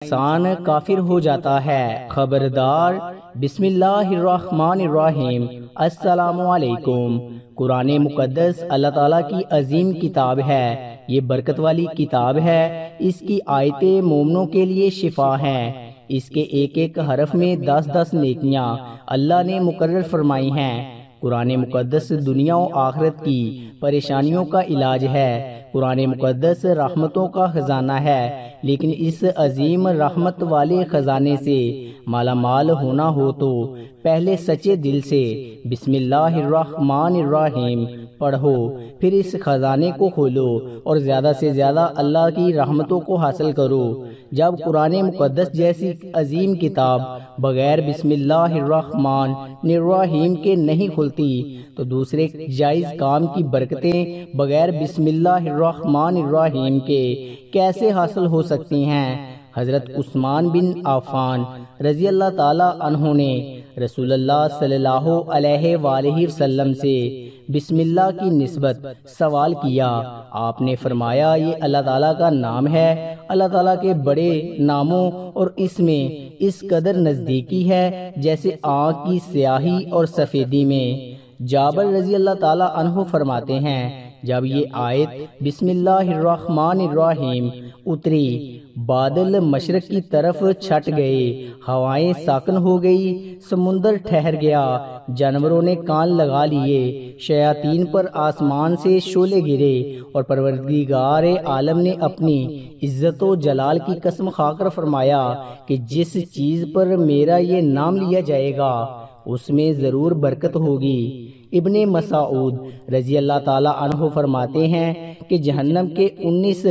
انسان کافر ہو جاتا ہے۔ خبردار، بسم اللہ الرحمن الرحیم۔ السلام علیکم۔ قرآن مقدس اللہ تعالیٰ کی عظیم کتاب ہے۔ یہ برکت والی کتاب ہے۔ اس کی آیتیں مومنوں کے لیے شفا ہیں۔ اس کے ایک ایک حرف میں 10 نیکیاں اللہ نے مقرر فرمائی ہیں۔ قرآن مقدس دنیا و آخرت کی پریشانیوں کا علاج ہے۔ قرآن مقدس رحمتوں کا خزانہ ہے، لیکن اس عظیم رحمت والے خزانے سے مالا مال ہونا ہو تو پہلے سچے دل سے بسم اللہ الرحمن الرحیم پڑھو، پھر اس خزانے کو کھولو اور زیادہ سے زیادہ اللہ کی رحمتوں کو حاصل کرو۔ جب قرآن مقدس جیسی عظیم کتاب بغیر بسم اللہ الرحمن الرحیم کے نہیں کھلتی تو دوسرے جائز کام کی برکتیں بغیر بسم اللہ الرحمن الرحیم کے کیسے حاصل ہو سکتی ہیں؟ حضرت عثمان بن عفان رضی اللہ تعالی عنہ نے رسول اللہ صلی اللہ علیہ وآلہ وسلم سے بسم اللہ کی نسبت سوال کیا۔ آپ نے فرمایا، یہ اللہ تعالیٰ کا نام ہے۔ اللہ تعالیٰ کے بڑے ناموں اور اس میں اس قدر نزدیکی ہے جیسے آنکھ کی سیاہی اور سفیدی میں۔ جابر رضی اللہ تعالیٰ عنہ فرماتے ہیں، جب یہ آیت بسم اللہ الرحمن الرحیم اتری، بادل مشرق کی طرف چھٹ گئے، ہوائیں ساکن ہو گئی، سمندر ٹھہر گیا، جانوروں نے کان لگا لیے، شیاطین پر آسمان سے شعلے گرے، اور پروردگار عالم نے اپنی عزت و جلال کی قسم کھا کر فرمایا کہ جس چیز پر میرا یہ نام لیا جائے گا اس میں ضرور برکت ہوگی۔ ابن مسعود رضی اللہ تعالی عنہ فرماتے ہیں کہ جہنم کے 19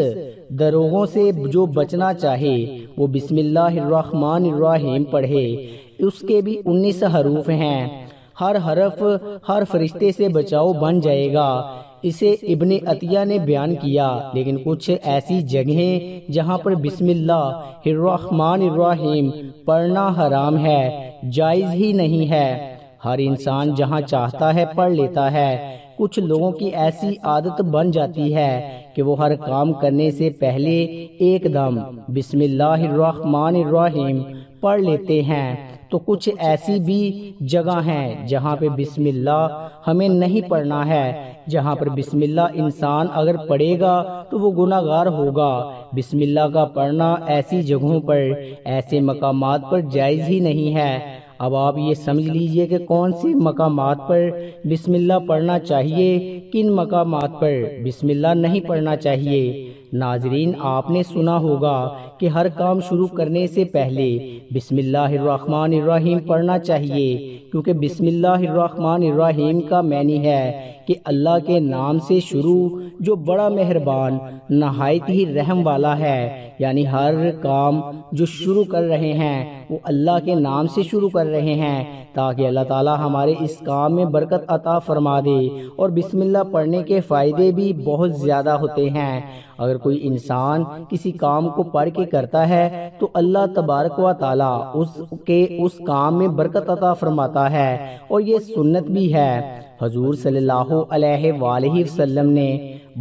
دروغوں سے جو بچنا چاہے وہ بسم اللہ الرحمن الرحیم پڑھے۔ اس کے بھی 19 حروف ہیں، ہر حرف ہر فرشتے سے بچاؤ بن جائے گا۔ اسے ابن عطیہ نے بیان کیا، لیکن کچھ ایسی جگہیں جہاں پر بسم اللہ الرحمن الرحیم پڑھنا حرام ہے، جائز ہی نہیں ہے۔ ہر انسان جہاں چاہتا ہے پڑھ لیتا ہے۔ کچھ لوگوں کی ایسی عادت بن جاتی ہے کہ وہ ہر کام کرنے سے پہلے ایک دم بسم اللہ الرحمن الرحیم پڑھ لیتے ہیں، تو کچھ ایسی بھی جگہ ہیں جہاں پہ بسم اللہ ہمیں نہیں پڑھنا ہے۔ جہاں پر بسم اللہ انسان اگر پڑھے گا تو وہ گناہ گار ہوگا۔ بسم اللہ کا پڑھنا ایسی جگہوں پر، ایسے مقامات پر جائز ہی نہیں ہے۔ اب آپ یہ سمجھ لیجئے کہ کون سی مقامات پر بسم اللہ پڑھنا چاہیے، کن مقامات پر بسم اللہ نہیں پڑھنا چاہیے۔ ناظرین، آپ نے سنا ہوگا کہ ہر کام شروع کرنے سے پہلے بسم اللہ الرحمن الرحیم پڑھنا چاہیے، کیونکہ بسم اللہ الرحمن الرحیم کا معنی ہے کہ اللہ کے نام سے شروع، جو بڑا مہربان نہایت ہی رحم والا ہے۔ یعنی ہر کام جو شروع کر رہے ہیں وہ اللہ کے نام سے شروع کر رہے ہیں، تاکہ اللہ تعالی ہمارے اس کام میں برکت عطا فرما دے۔ اور بسم اللہ پڑھنے کے فائدے بھی بہت زیادہ ہوتے ہیں۔ اگر کوئی انسان کسی کام کو پڑھ کے کرتا ہے تو اللہ تبارک و تعالی اس کام میں برکت عطا فرماتا ہے، اور یہ سنت بھی ہے۔ حضور صلی اللہ علیہ وآلہ وسلم نے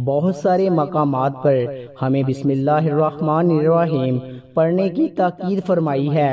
بہت سارے مقامات پر ہمیں بسم اللہ الرحمن الرحیم پڑھنے کی تاکید فرمائی ہے،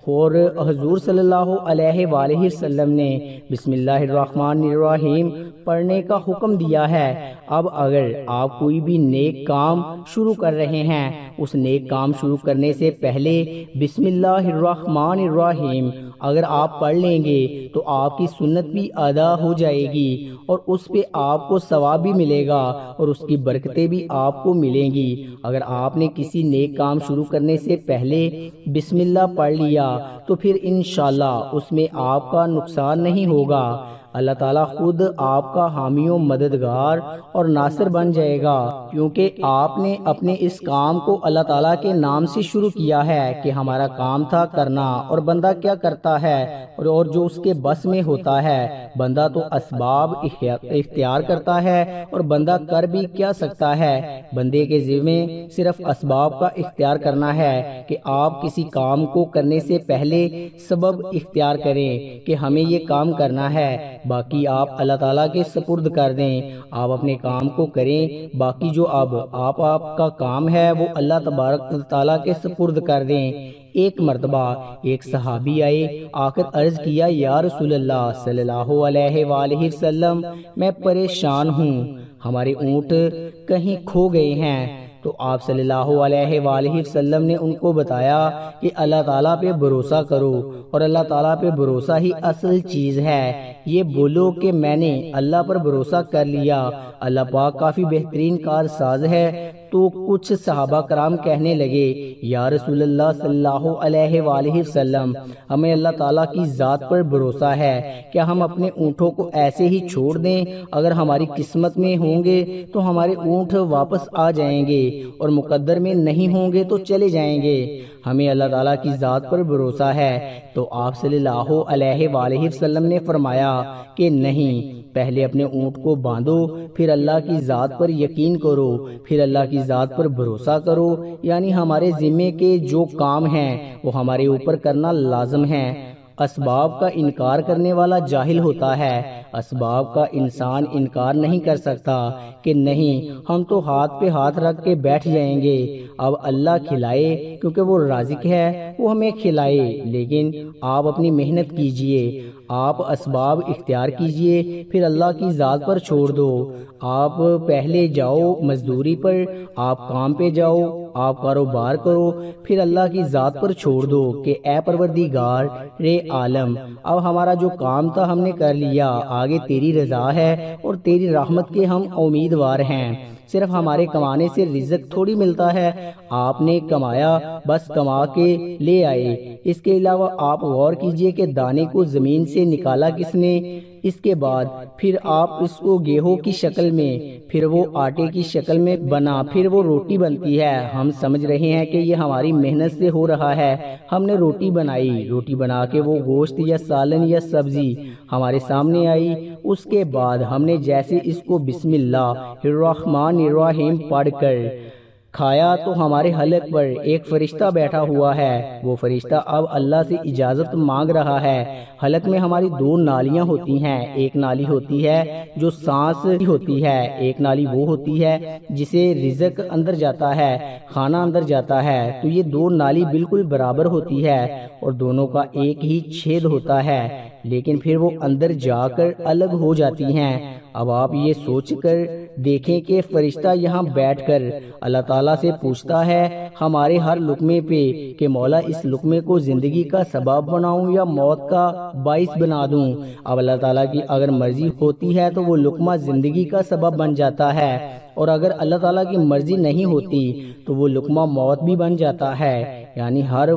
اور حضور صلی اللہ علیہ وآلہ وسلم نے بسم اللہ الرحمن الرحیم پڑھنے کا حکم دیا ہے۔ اب اگر آپ کوئی بھی نیک کام شروع کر رہے ہیں، اس نیک کام شروع کرنے سے پہلے بسم اللہ الرحمن الرحیم اگر آپ پڑھ لیں گے تو آپ کی سنت بھی ادا ہو جائے گی، اور اس پہ آپ کو ثواب بھی ملے گا، اور اس کی برکتیں بھی آپ کو ملیں گی۔ اگر آپ نے کسی نیک کام شروع کرنے سے پہلے بسم اللہ پڑھ لیا تو پھر انشاءاللہ اس میں آپ کا نقصان نہیں ہوگا۔ اللہ تعالیٰ خود آپ کا حامی و مددگار اور ناصر بن جائے گا، کیونکہ آپ نے اپنے اس کام کو اللہ تعالیٰ کے نام سے شروع کیا ہے کہ ہمارا کام تھا کرنا، اور بندہ کیا کرتا ہے اور جو اس کے بس میں ہوتا ہے بندہ تو اسباب اختیار کرتا ہے اور بندہ کر بھی کیا سکتا ہے، بندے کے ذمے صرف اسباب کا اختیار کرنا ہے کہ آپ کسی کام کو کرنے سے پہلے سبب اختیار کریں کہ ہمیں یہ کام کرنا ہے، باقی آپ اللہ تعالیٰ کے سپرد کر دیں، آپ اپنے کام کو کریں، باقی جو اب آپ کا کام ہے وہ اللہ تبارک تعالیٰ کے سپرد کر دیں۔ ایک مرتبہ ایک صحابی آئے، آ کر عرض کیا، یا رسول اللہ صلی اللہ علیہ وآلہ وسلم، میں پریشان ہوں، ہمارے اونٹ کہیں کھو گئے ہیں۔ تو آپ صلی اللہ علیہ وآلہ وسلم نے ان کو بتایا کہ اللہ تعالیٰ پہ بھروسہ کرو، اور اللہ تعالیٰ پہ بھروسہ ہی اصل چیز ہے۔ یہ بولو کہ میں نے اللہ پر بھروسہ کر لیا، اللہ پاک کافی بہترین کارساز ہے۔ تو کچھ صحابہ کرام کہنے لگے، یا رسول اللہ صلی اللہ علیہ وآلہ وسلم، ہمیں اللہ تعالیٰ کی ذات پر بھروسہ ہے، کیا ہم اپنے اونٹوں کو ایسے ہی چھوڑ دیں؟ اگر ہماری قسمت میں ہوں گے تو ہمارے اونٹ واپس آ جائیں گے، اور مقدر میں نہیں ہوں گے تو چلے جائیں گے، ہمیں اللہ تعالیٰ کی ذات پر بھروسہ ہے۔ تو آپ صلی اللہ علیہ وآلہ وسلم نے فرمایا کہ نہیں، پہلے اپنے اونٹ کو باندھو، پھر اللہ کی ذات پر یقین کرو، پھر اللہ کی ذات پر بھروسہ کرو، یعنی ہمارے ذمے کے جو کام ہیں وہ ہمارے اوپر کرنا لازم ہے۔ اسباب کا انکار کرنے والا جاہل ہوتا ہے، اسباب کا انسان انکار نہیں کر سکتا کہ نہیں ہم تو ہاتھ پہ ہاتھ رکھ کے بیٹھ جائیں گے، اب اللہ کھلائے کیونکہ وہ رازق ہے، وہ ہمیں کھلائے، لیکن آپ اپنی محنت کیجئے، آپ اسباب اختیار کیجئے، پھر اللہ کی ذات پر چھوڑ دو۔ آپ پہلے جاؤ مزدوری پر، آپ کام پہ جاؤ، آپ کاروبار کرو، پھر اللہ کی ذات پر چھوڑ دو کہ اے پروردگار رے عالم، اب ہمارا جو کام تھا ہم نے کر لیا، آگے تیری رضا ہے اور تیری رحمت کے ہم امیدوار ہیں۔ صرف ہمارے کمانے سے رزق تھوڑی ملتا ہے، آپ نے کمایا بس کما کے لے آئے، اس کے علاوہ آپ غور کیجئے کہ دانے کو زمین سے نکالا کس نے، اس کے بعد پھر آپ اس کو گیہوں کی شکل میں، پھر وہ آٹے کی شکل میں بنا، پھر وہ روٹی بنتی ہے۔ ہم سمجھ رہے ہیں کہ یہ ہماری محنت سے ہو رہا ہے، ہم نے روٹی بنائی، روٹی بنا کے وہ گوشت یا سالن یا سبزی ہمارے سامنے آئی، اس کے بعد ہم نے جیسے اس کو بسم اللہ الرحمن الرحیم پڑھ کر کھایا تو ہمارے حلق پر ایک فرشتہ بیٹھا ہوا ہے، وہ فرشتہ اب اللہ سے اجازت مانگ رہا ہے۔ حلق میں ہماری دو نالیاں ہوتی ہیں، ایک نالی ہوتی ہے جو سانس ہوتی ہے، ایک نالی وہ ہوتی ہے جسے رزق اندر جاتا ہے، کھانا اندر جاتا ہے، تو یہ دو نالی بالکل برابر ہوتی ہے اور دونوں کا ایک ہی چھید ہوتا ہے، لیکن پھر وہ اندر جا کر الگ ہو جاتی ہیں۔ اب آپ یہ سوچ کر دیکھیں کہ فرشتہ یہاں بیٹھ کر اللہ تعالیٰ سے پوچھتا ہے ہمارے ہر لقمے پہ کہ مولا اس لقمے کو زندگی کا سبب بناؤں یا موت کا باعث بنا دوں۔ اب اللہ تعالیٰ کی اگر مرضی ہوتی ہے تو وہ لقمہ زندگی کا سبب بن جاتا ہے، اور اگر اللہ تعالیٰ کی مرضی نہیں ہوتی تو وہ لقمہ موت بھی بن جاتا ہے، یعنی ہر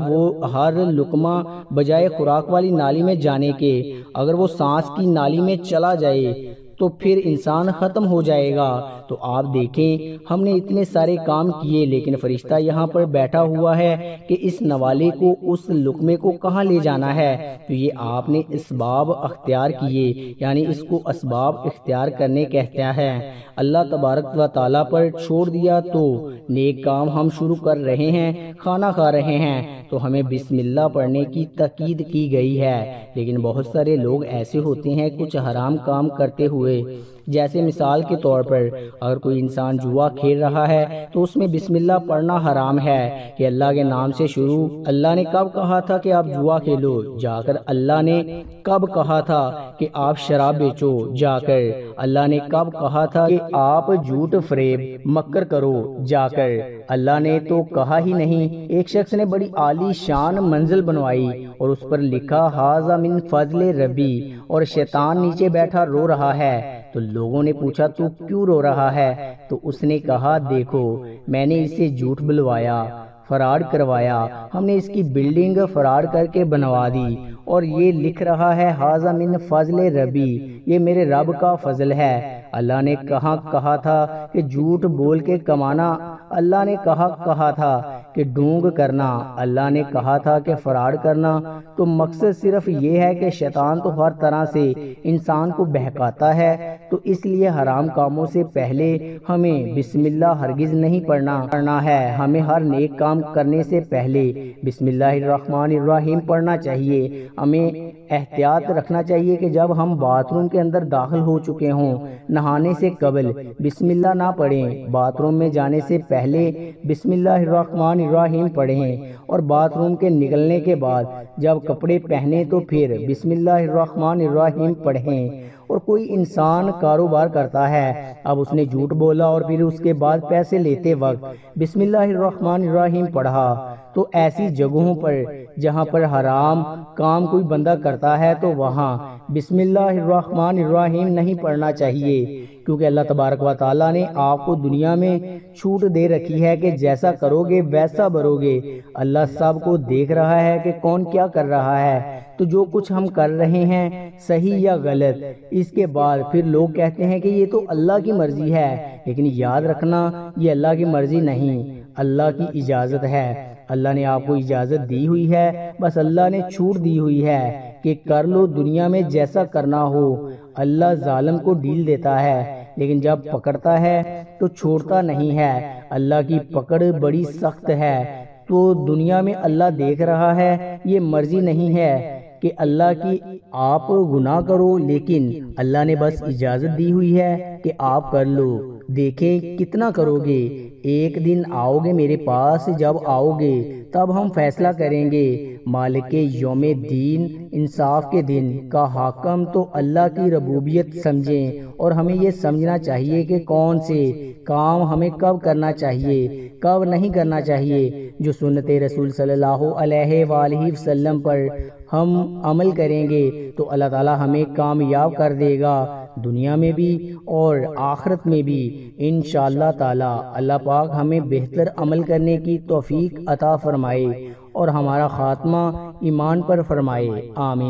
لقمہ بجائے خوراک والی نالی میں جانے کے اگر وہ سانس کی نالی میں چلا جائے تو پھر انسان ختم ہو جائے گا۔ تو آپ دیکھیں ہم نے اتنے سارے کام کیے، لیکن فرشتہ یہاں پر بیٹھا ہوا ہے کہ اس نوالے کو، اس لقمے کو کہاں لے جانا ہے، تو یہ آپ نے اسباب اختیار کیے، یعنی اس کو اسباب اختیار کرنے کہتا ہے۔ اللہ تبارک و تعالیٰ پر چھوڑ دیا تو نیک کام ہم شروع کر رہے ہیں، کھانا کھا رہے ہیں تو ہمیں بسم اللہ پڑھنے کی تاکید کی گئی ہے، لیکن بہت سارے لوگ ایسے ہوتے ہیں کچھ حرام کام کرتے ہوئے، جیسے مثال کے طور پر اگر کوئی انسان جوا کھیل رہا ہے تو اس میں بسم اللہ پڑھنا حرام ہے کہ اللہ کے نام سے شروع۔ اللہ نے کب کہا تھا کہ آپ جوا کھیلو؟ جا کر اللہ نے کب کہا تھا کہ آپ شراب بیچو؟ جا کر اللہ نے کب کہا تھا کہ آپ جھوٹ فریب مکر کرو؟ جا کر اللہ نے تو کہا ہی نہیں۔ ایک شخص نے بڑی عالی شان منزل بنوائی اور اس پر لکھا ھذا من فضل ربی، اور شیطان نیچے بیٹھا رو رہا ہے، تو لوگوں نے پوچھا تو کیوں رو رہا ہے؟ تو اس نے کہا دیکھو میں نے اسے جھوٹ بلوایا، فراڈ کروایا، ہم نے اس کی بلڈنگ فراڈ کر کے بنوا دی، اور یہ لکھ رہا ہے ھذا من فضل ربی، یہ میرے رب کا فضل ہے۔ اللہ نے کہاں کہا تھا کہ جھوٹ بول کے کمانا؟ اللہ نے کہا تھا کہ ڈھونگ کرنا۔ اللہ نے کہا تھا کہ فراڈ کرنا، تو مقصد صرف یہ ہے کہ شیطان تو ہر طرح سے انسان کو بہکاتا ہے، تو اس لیے حرام کاموں سے پہلے ہمیں بسم اللہ ہرگز نہیں پڑھنا ہے۔ ہمیں ہر نیک کام کرنے سے پہلے بسم اللہ الرحمن الرحیم پڑھنا چاہیے۔ ہمیں احتیاط رکھنا چاہیے کہ جب ہم باتھ روم کے اندر داخل ہو چکے ہوں، نہانے سے قبل بسم اللہ نہ پڑھیں، باتھ روم میں جانے سے پہلے بسم اللہ الرحمن الرحیم پڑھیں، اور باتھ روم کے نکلنے کے بعد جب کپڑے پہنے تو پھر بسم اللہ الرحمن الرحیم پڑھیں۔ اور کوئی انسان کاروبار کرتا ہے، اب اس نے جھوٹ بولا اور پھر اس کے بعد پیسے لیتے وقت بسم اللہ الرحمن الرحیم پڑھا، تو ایسی جگہوں پر جہاں پر حرام کام کوئی بندہ کرتا ہے تو وہاں بسم اللہ الرحمن الرحیم نہیں پڑھنا چاہیے، کیونکہ اللہ تبارک و تعالیٰ نے آپ کو دنیا میں چھوٹ دے رکھی ہے کہ جیسا کرو گے ویسا بھرو گے۔ اللہ سب کو دیکھ رہا ہے کہ کون کیا کر رہا ہے، تو جو کچھ ہم کر رہے ہیں صحیح یا غلط، اس کے بعد پھر لوگ کہتے ہیں کہ یہ تو اللہ کی مرضی ہے، لیکن یاد رکھنا یہ اللہ کی مرضی نہیں، اللہ کی اجازت ہے۔ اللہ نے آپ کو اجازت دی ہوئی ہے، بس اللہ نے چھوٹ دی ہوئی ہے کہ کر لو دنیا میں جیسا کرنا ہو۔ اللہ ظالم کو ڈیل دیتا ہے، لیکن جب پکڑتا ہے تو چھوڑتا نہیں ہے۔ اللہ کی پکڑ بڑی سخت ہے، تو دنیا میں اللہ دیکھ رہا ہے، یہ مرضی نہیں ہے کہ اللہ کی آپ گناہ کرو، لیکن اللہ نے بس اجازت دی ہوئی ہے کہ آپ کر لو، دیکھیں کتنا کرو گے۔ ایک دن آؤ گے میرے پاس، جب آؤ گے تب ہم فیصلہ کریں گے۔ مالک یوم الدین، انصاف کے دن کا حاکم تو اللہ کی ربوبیت سمجھیں، اور ہمیں یہ سمجھنا چاہیے کہ کون سے کام ہمیں کب کرنا چاہیے، کب نہیں کرنا چاہیے۔ جو سنت رسول صلی اللہ علیہ وآلہ وسلم پر ہم عمل کریں گے تو اللہ تعالی ہمیں کامیاب کر دے گا، دنیا میں بھی اور آخرت میں بھی انشاءاللہ تعالی۔ اللہ پاک ہمیں بہتر عمل کرنے کی توفیق عطا فرمائے اور ہمارا خاتمہ ایمان پر فرمائے، آمین۔